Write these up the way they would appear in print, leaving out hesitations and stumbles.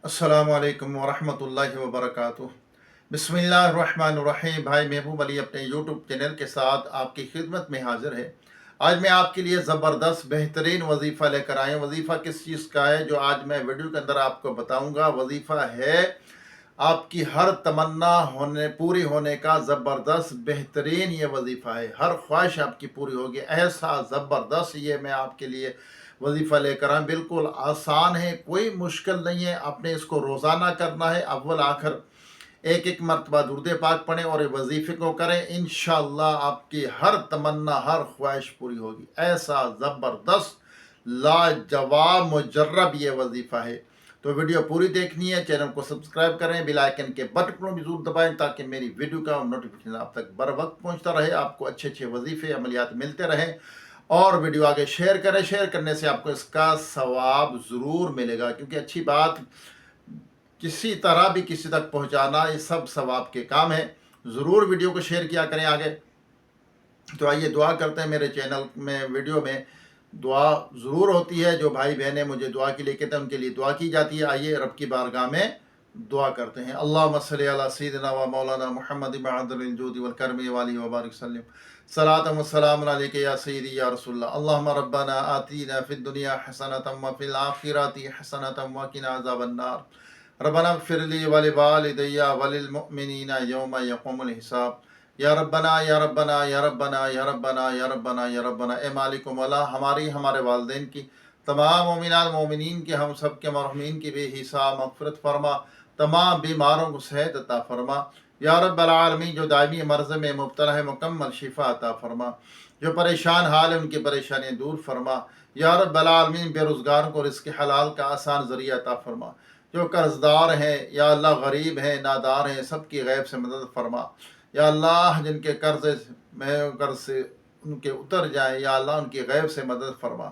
अस्सलामु अलैकुम वरहमतुल्लाहि वबरकातुह। बिस्मिल्लाहिर्रहमानिर्रहीम। भाई महबूब अली अपने यूट्यूब चैनल के साथ आपकी खिदमत में हाजिर है। आज मैं आपके लिए ज़बरदस्त बेहतरीन वजीफ़ा लेकर आए हैं। वजीफ़ा किस चीज़ का है जो आज मैं वीडियो के अंदर आपको बताऊंगा। वजीफ़ा है आपकी हर तमन्ना पूरी होने का ज़बरदस्त बेहतरीन ये वजीफ़ा है। हर ख्वाहिश आपकी पूरी होगी, ऐसा ज़बरदस्त ये मैं आपके लिए वजीफ़ा लेकर आए। बिल्कुल आसान है, कोई मुश्किल नहीं है। आपने इसको रोज़ाना करना है, अव्वल आखिर एक एक मरतबा दुरूद पाक पढ़ें और वजीफ़े को करें। इंशाअल्लाह आपकी हर तमन्ना हर ख्वाहिश पूरी होगी। ऐसा ज़बरदस्त लाजवाब मुजर्रब ये वजीफ़ा है। तो वीडियो पूरी देखनी है, चैनल को सब्सक्राइब करें, बेल आइकन के बटन को भी जरूर दबाएं ताकि मेरी वीडियो का नोटिफिकेशन आप तक बर वक्त पहुंचता रहे, आपको अच्छे अच्छे वजीफ़े अमलियात मिलते रहें। और वीडियो आगे शेयर करें, शेयर करने से आपको इसका सवाब ज़रूर मिलेगा, क्योंकि अच्छी बात किसी तरह भी किसी तक पहुंचाना ये सब सवाब के काम है। ज़रूर वीडियो को शेयर किया करें आगे। तो आइए दुआ करते हैं। मेरे चैनल में वीडियो में दुआ ज़रूर होती है। जो भाई बहनें मुझे दुआ के लिए कहते हैं उनके लिए दुआ की जाती है। आइए रब की बारगाह में दुआ करते हैं। अल्लाहुम्मा सल्ली अला सय्यिदिना व मौलाना मुहम्मद मअदल जुदी वल करमी व आलिहि व बारिक सल्लिम सलातन व सलामुन अलैका या सय्यिदी या रसूलल्लाह। अल्लाहुम्मा रब्बना आतीना फिद दुनिया हसनतम व फिल आखिरति हसनतम व क़िना अज़ाबन नार। रब्बना इग़फिर ली व लिवालिदैया व लिल मुअ्मिनीना यौमा यक़ूमुल हिसाब। या रब्बना या रब्बना या रब्बना या रब्बना या रब्बना या रब्बना। ए मालिक मौला, हमारी हमारे वालिदैन की, तमाम मोमिनात मोमिनीन के, हम सब के मरहूमीन की बेहिसाब मग़फ़िरत फरमा। तमाम बीमारों को सेहत अता फरमा। या रब्बल आलमीन, जो दायमी मर्ज़ में मुब्तला है मुकम्मल शिफा अता फरमा। जो परेशान हाल है उनकी परेशानियाँ दूर फरमा। या रब्बल आलमीन, बेरोज़गारों को रिज़्क़ हलाल का आसान ज़रिया अता फरमा। जो कर्ज़दार हैं या अल्लाह गरीब हैं नादार हैं, सबकी गैब से मदद फरमा। या अल्लाह, जिनके कर्ज से उनके उतर जाए, या अल्लाह उनकी गैब से मदद फरमा।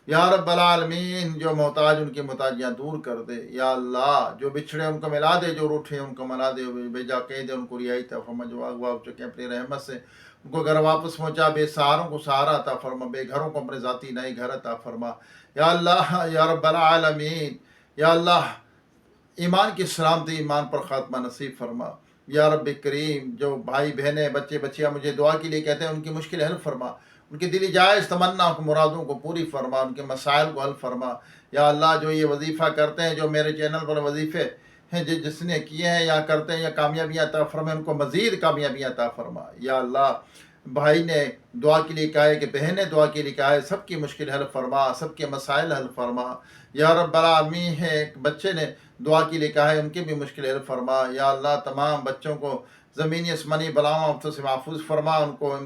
या रब्बल आलमीन, जो मोहताज उनकी मोहताजियाँ दूर कर दे। या अल्लाह, जो बिछड़े उनको मिला दे, जो रूठे उनको मना दे, बेजा कैद उनको रिहाई अता फरमा। जो अगवा चुके अपनी रहमत से उनको घर वापस पहुँचा। बेसहारों को सहारा अता फरमा, बेघरों को अपने ज़ाती नए घर अता फरमा। या अल्लाह या रब्बल आलमीन, या अल्लाह ईमान की सलामती, ईमान पर ख़ात्मा नसीब फरमा। या रब करीम, जो भाई बहनें बच्चे बच्चियाँ मुझे दुआ के लिए कहते हैं उनकी मुश्किल हल फरमा, उनकी दिली जायज़ तमन्ना को मुरादों को पूरी फरमा, उनके मसाइल को हल फरमा। या अल्लाह, जो ये वजीफ़ा करते हैं, जो मेरे चैनल पर वजीफ़े हैं जिसने किए हैं या करते हैं, या कामयाबियाँ अता फरमा, उनको मज़ीद कामयाबियाँ अता फरमा। या अल्लाह, भाई ने दुआ के लिए कहा है कि बहन ने दुआ के लिए कहा है, सबकी मुश्किल हल फरमा, सबके मसाइल हल फरमा। या रब्बल आलमीन है, एक बच्चे ने दुआ के लिए कहा है, उनकी भी मुश्किल हल फरमा। या अल्लाह, तमाम बच्चों को ज़मीनी आसमानी बलाओं आफ़तों से महफूज फरमा, उनको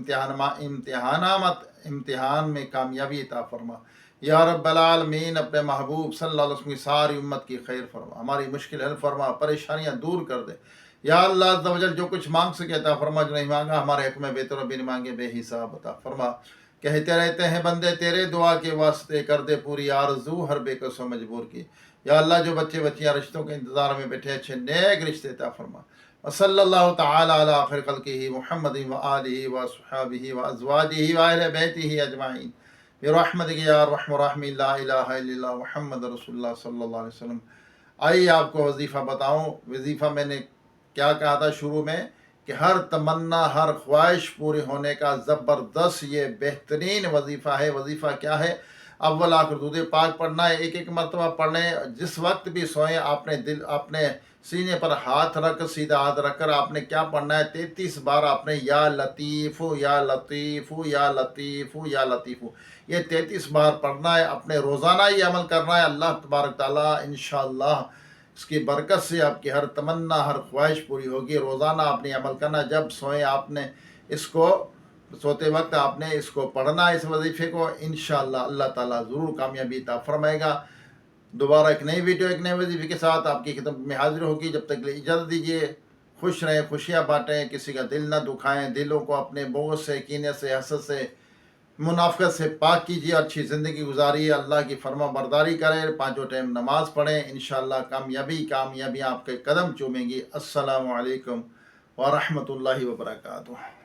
इम्तिहान में कामयाबी अता फरमा। या रब्बल आलमीन, अपने महबूब सल्लल्लाहु अलैहि वसल्लम की सारी उम्मत की खैर फरमा, हमारी मुश्किल हल फरमा, परेशानियाँ दूर कर दे। या अल्लाह अज़्ज़ व जल, जो कुछ मांग सके अता फरमा, जो नहीं मांगा हमारे हक़ में बेहतर बिन मांगे बेहिसाब अता फरमा। कहते रहते हैं बंदे तेरे, दुआ के वास्ते कर दे पूरी आरज़ू हर बेकसो मजबूर की। या अल्लाह, जो बच्चे बच्चियाँ रिश्तों के इंतज़ार में बैठे, अच्छे नेक रिश्ते अता फरमा। व सल्लल्लाहु तआला अला खैर खल्क़िही मुहम्मदिन व आलिहि व अस्हाबिही व अज़वाजिही व अहले बैतिही अजमाइन बिरहमतिका या अरहमर राहिमीन। ला इलाहा इल्लल्लाह मुहम्मद रसूलुल्लाह सल्लल्लाहु अलैहि वसल्लम। आइए आपको वजीफ़ा बताऊँ। वजीफ़ा मैंने क्या कहा था शुरू में कि हर तमन्ना हर ख्वाहिश पूरी होने का ज़बरदस्त ये बेहतरीन वजीफ़ा है। वजीफ़ा क्या है? अव्वल आखिर दुरूद पाक पढ़ना है, एक एक मरतबा पढ़ें। जिस वक्त भी सोएं, अपने सीने पर हाथ रख, सीधा हाथ रख कर आपने क्या पढ़ना है? 33 बार आपने या लतीफ़ु या लतीफ़ु या लतीफ़ु या लतीफ़ु, ये 33 बार पढ़ना है। अपने रोज़ाना ही अमल करना है। अल्लाह तबारक ताला इंशाअल्लाह इसकी बरकत से आपकी हर तमन्ना हर ख्वाहिश पूरी होगी। रोज़ाना आपने अमल करना। जब सोएं आपने इसको, सोते वक्त आपने इसको पढ़ना है, इस वजीफ़े को। इंशाअल्लाह अल्लाह ताला ज़रूर कामयाबी अता फरमाएगा। दोबारा एक नई वीडियो एक नए वजीफ़े के साथ आपकी खिदमत में हाजिर होगी। जब तक के लिए इजाज़त दीजिए। खुश रहें, खुशियाँ बाँटें, किसी का दिल न दुखाएँ, दिलों को अपने बोझ से, कीने से, हसद से, मुनाफ़िक़त से पाक कीजिए। अच्छी ज़िंदगी गुजारिए, अल्लाह की फर्माबरदारी करें, पाँचों टाइम नमाज़ पढ़ें। इंशाअल्लाह कामयाबियाँ आपके कदम चूमेंगी। अस्सलामु अलैकुम व रहमतुल्लाहि व बरकातुहू।